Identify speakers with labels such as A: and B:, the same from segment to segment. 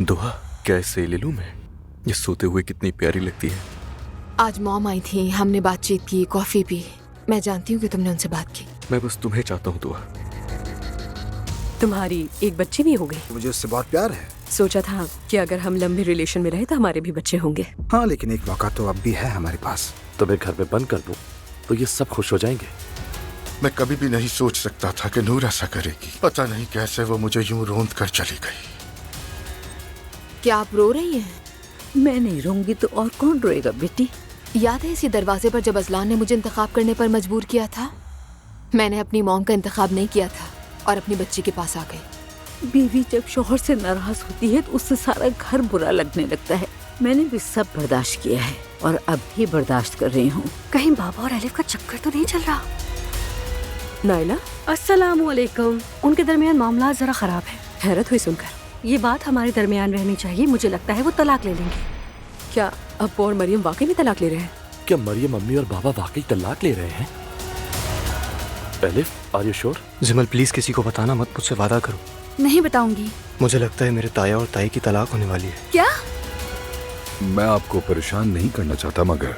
A: दुआ क्या इसे ले लूं मैं? ये सोते हुए कितनी प्यारी लगती है।
B: आज मॉम आई थी, हमने बातचीत की, कॉफी पी। मैं जानती हूँ कि तुमने उनसे बात की।
A: मैं बस तुम्हें चाहता हूँ दुआ।
C: तुम्हारी एक बच्ची भी हो गई।
D: मुझे उससे बहुत प्यार है।
C: सोचा था कि अगर हम लंबे रिलेशन में रहे तो हमारे भी बच्चे होंगे।
D: हाँ, लेकिन एक मौका तो अब भी है हमारे पास।
E: तुम्हें घर में बंद कर दूं तो ये सब खुश हो जाएंगे।
F: मैं कभी भी नहीं सोच सकता था कि नूर ऐसा करेगी। पता नहीं कैसे वो मुझे यूं रोंद कर चली गई।
B: क्या आप रो रही हैं?
G: मैं नहीं रोऊंगी तो और कौन रोएगा बेटी?
B: याद है इसी दरवाजे पर जब अजलान ने मुझे इंतखाब करने पर मजबूर किया था? मैंने अपनी मॉम का इंतखाब नहीं किया था और अपनी बच्ची के पास आ गई।
G: बीवी जब शोहर से नाराज होती है तो उससे सारा घर बुरा लगने लगता है। मैंने भी सब बर्दाश्त किया है और अब भी बर्दाश्त कर रही हूँ।
H: कहीं बाबा और अलिफ का चक्कर तो नहीं चल रहा?
C: नाइला,
H: अस्सलामुअलैकुम। उनके दरमियान मामला जरा खराब है।
C: हैरत हुई सुनकर।
H: ये बात हमारे दरमियान रहनी चाहिए। मुझे लगता है वो तलाक ले लेंगे।
C: क्या अब्बू और मरियम वाकई में तलाक ले रहे हैं?
E: क्या मरियम मम्मी और बाबा वाकई तलाक ले रहे हैं? Elif, are you sure?
I: Cemal please किसी को बताना मत, मुझसे वादा करो।
H: नहीं बताऊंगी।
I: मुझे लगता है मेरे ताया और ताई की तलाक होने वाली है।
H: क्या?
F: मैं आपको परेशान नहीं करना चाहता, मगर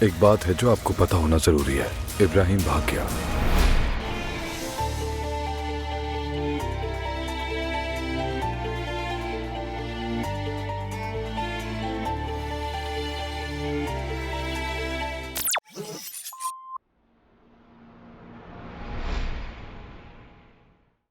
F: एक बात है जो आपको पता होना जरूरी है। इब्राहिम भाग गया।